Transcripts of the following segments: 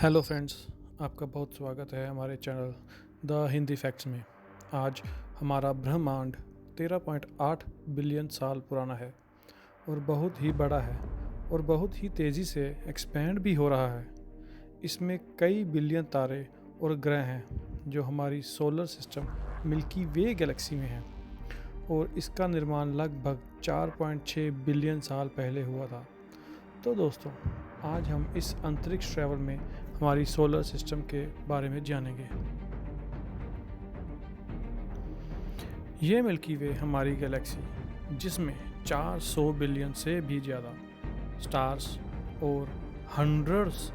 Hello friends, आपका बहुत स्वागत है हमारे चैनल द हिंदी फैक्ट्स में। आज हमारा ब्रह्मांड 13.8 बिलियन साल पुराना है और बहुत ही बड़ा है और बहुत ही तेज़ी से एक्सपेंड भी हो रहा है। इसमें कई बिलियन तारे और ग्रह हैं जो हमारी सोलर सिस्टम मिल्की वे गैलेक्सी में हैं और इसका निर्माण लगभग 4.6 बिलियन साल पहले हुआ था। तो दोस्तों, आज हम इस अंतरिक्ष ट्रैवल में हमारी सोलर सिस्टम के बारे में जानेंगे। ये मिल्की वे हमारी गैलेक्सी जिसमें 400 बिलियन से भी ज़्यादा स्टार्स और हंड्रेड्स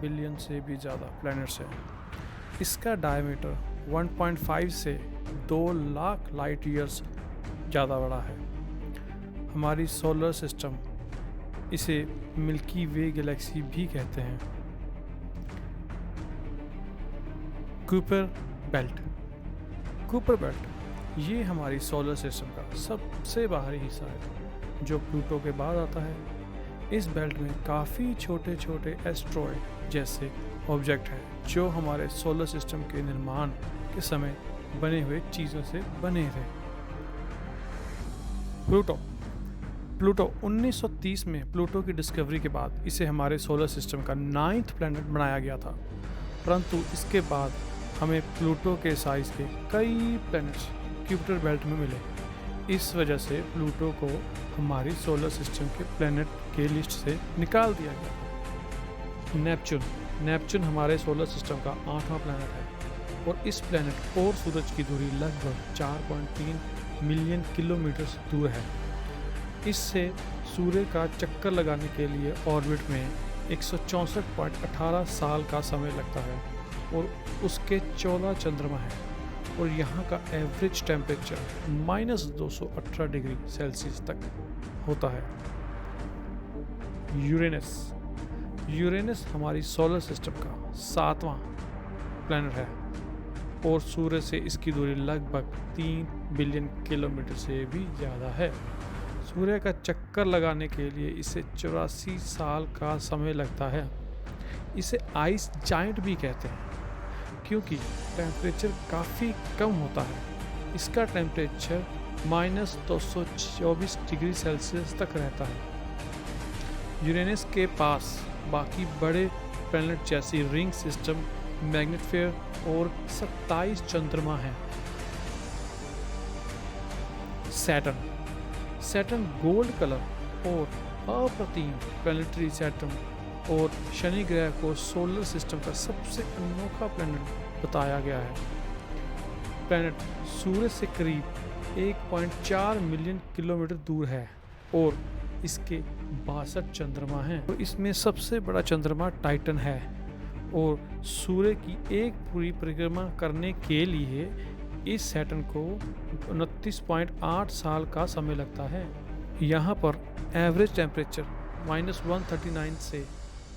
बिलियन से भी ज़्यादा प्लैनेट्स हैं। इसका डायमीटर 1.5 से 2 लाख लाइट ईयर्स ज़्यादा बड़ा है। हमारी सोलर सिस्टम इसे मिल्की वे गैलेक्सी भी कहते हैं। कुपर बेल्ट ये हमारी सोलर सिस्टम का सबसे बाहरी हिस्सा है जो प्लूटो के बाद आता है। इस बेल्ट में काफ़ी छोटे छोटे एस्ट्रॉयड जैसे ऑब्जेक्ट हैं जो हमारे सोलर सिस्टम के निर्माण के समय बने हुए चीज़ों से बने थे। प्लूटो 1930 में प्लूटो की डिस्कवरी के बाद इसे हमारे सोलर सिस्टम का 9th प्लैनेट बनाया गया था, परंतु इसके बाद हमें प्लूटो के साइज़ के कई प्लैनेट्स क्यूपिटर बेल्ट में मिले। इस वजह से प्लूटो को हमारी सोलर सिस्टम के प्लैनेट के लिस्ट से निकाल दिया गया। नेपच्यून हमारे सोलर सिस्टम का 8वां प्लैनेट है और इस प्लैनेट और सूरज की दूरी लगभग 4.3 मिलियन किलोमीटर दूर है। इससे सूर्य का चक्कर लगाने के लिए ऑर्बिट में 164.18 साल का समय लगता है और उसके 14 चंद्रमा हैं और यहाँ का एवरेज टेम्परेचर -218 डिग्री सेल्सियस तक होता है। यूरेनस हमारी सोलर सिस्टम का 7वां प्लैनेट है और सूर्य से इसकी दूरी लगभग 3 बिलियन किलोमीटर से भी ज़्यादा है। सूर्य का चक्कर लगाने के लिए इसे 84 साल का समय लगता है। इसे आइस जायंट भी कहते हैं क्योंकि टेम्परेचर काफ़ी कम होता है। इसका टेम्परेचर -224 डिग्री सेल्सियस तक रहता है। यूरेनस के पास बाकी बड़े प्लैनेट जैसी रिंग सिस्टम, मैग्नेटोस्फीयर और 27 चंद्रमा हैं। सैटर्न गोल्ड कलर और अप्रतिम प्लैनेटरी सैटर्न और शनि ग्रह को सोलर सिस्टम का सबसे अनोखा प्लैनेट बताया गया है। प्लैनेट सूर्य से करीब 1.4 मिलियन किलोमीटर दूर है और इसके 62 चंद्रमा हैं। तो इसमें सबसे बड़ा चंद्रमा टाइटन है और सूर्य की एक पूरी परिक्रमा करने के लिए इस सैटर्न को 29.8 साल का समय लगता है। यहाँ पर एवरेज टेम्परेचर -139 से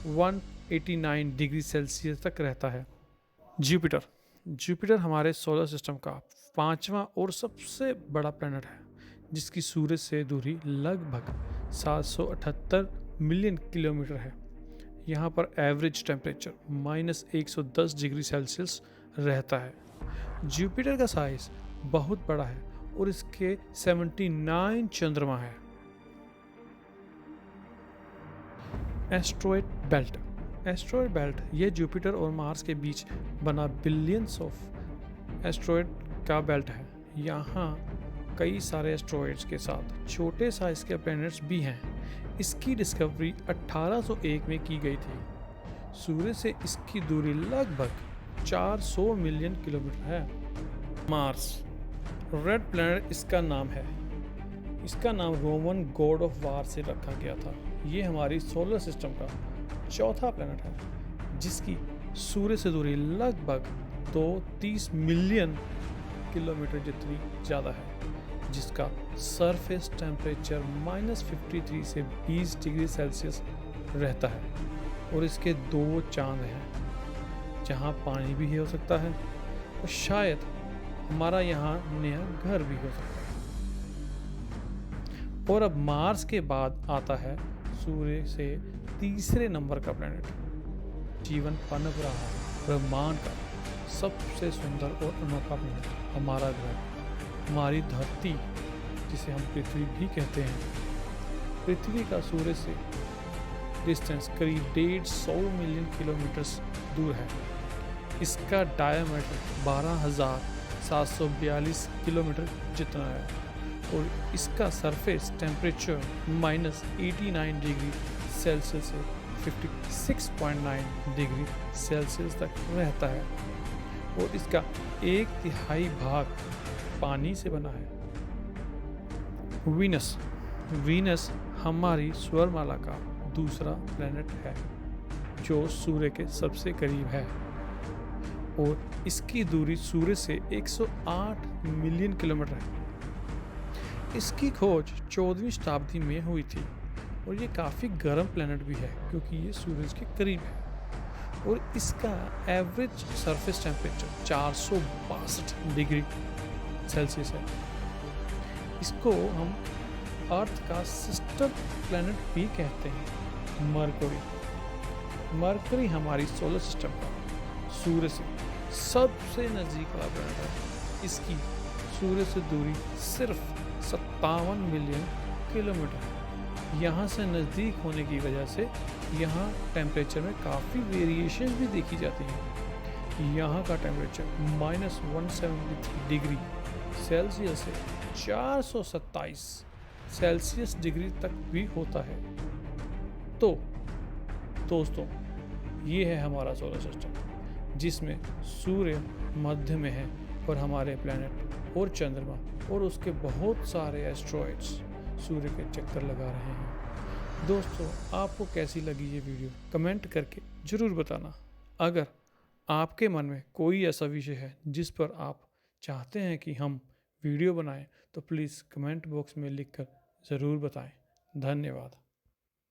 189 डिग्री सेल्सियस तक रहता है। जुपिटर हमारे सोलर सिस्टम का 5वां और सबसे बड़ा प्लैनेट है जिसकी सूर्य से दूरी लगभग 778 मिलियन किलोमीटर है। यहाँ पर एवरेज टेम्परेचर -110 डिग्री सेल्सियस रहता है। जुपिटर का साइज बहुत बड़ा है और इसके 79 चंद्रमा हैं। एस्ट्रॉयड बेल्ट यह जुपिटर और मार्स के बीच बना बिलियंस ऑफ एस्ट्रॉयड का बेल्ट है। यहाँ कई सारे एस्ट्रॉयड्स के साथ छोटे साइज के प्लैनेट्स भी हैं। इसकी डिस्कवरी 1801 में की गई थी। सूर्य से इसकी दूरी लगभग 400 मिलियन किलोमीटर है। मार्स रेड प्लैनेट इसका नाम है। इसका नाम रोमन गॉड ऑफ वार से रखा गया था। ये हमारी सोलर सिस्टम का 4था प्लैनेट है जिसकी सूर्य से दूरी लगभग 230 मिलियन किलोमीटर जितनी ज़्यादा है, जिसका सरफेस टेम्परेचर -53 से 20 डिग्री सेल्सियस रहता है और इसके 2 चांद हैं जहाँ पानी भी हो सकता है और शायद हमारा यहाँ नया घर भी हो सकता है। और अब मार्स के बाद आता है सूर्य से तीसरे नंबर का प्लैनेट जीवन पनप रहा है। ब्रह्मांड का सबसे सुंदर और अनोखा प्लेनेट हमारा ग्रह, हमारी धरती जिसे हम पृथ्वी भी कहते हैं। पृथ्वी का सूर्य से डिस्टेंस करीब 150 मिलियन किलोमीटर दूर है। इसका डायमीटर 12,742 किलोमीटर जितना है और इसका सरफेस टेम्परेचर -89 डिग्री सेल्सियस से 56.9 डिग्री सेल्सियस तक रहता है और इसका 1/3 भाग पानी से बना है। वीनस हमारी सौरमाला का दूसरा प्लेनेट है जो सूर्य के सबसे करीब है और इसकी दूरी सूर्य से 108 मिलियन किलोमीटर है। इसकी खोज 14वीं शताब्दी में हुई थी और ये काफ़ी गर्म प्लेनेट भी है क्योंकि ये सूरज के करीब है और इसका average surface temperature 462 degree Celsius है। इसको हम अर्थ का सिस्टर प्लेनेट भी कहते हैं। मरकरी हमारी सोलर सिस्टम का सूर्य से सबसे नज़दीक वाला प्लेनेट है। इसकी सूर्य से दूरी सिर्फ 57 मिलियन किलोमीटर है। यहाँ से नज़दीक होने की वजह से यहाँ टेम्परेचर में काफ़ी वेरिएशन भी देखी जाती है। यहाँ का टेम्परेचर -173 डिग्री सेल्सियस से 427 सेल्सियस डिग्री तक भी होता है। तो दोस्तों, ये है हमारा सोलर सिस्टम जिसमें सूर्य मध्य में है और हमारे प्लैनेट और चंद्रमा और उसके बहुत सारे एस्ट्रॉइड्स सूर्य के चक्कर लगा रहे हैं। दोस्तों, आपको कैसी लगी ये वीडियो कमेंट करके ज़रूर बताना। अगर आपके मन में कोई ऐसा विषय है जिस पर आप चाहते हैं कि हम वीडियो बनाएं तो प्लीज़ कमेंट बॉक्स में लिखकर ज़रूर बताएं। धन्यवाद।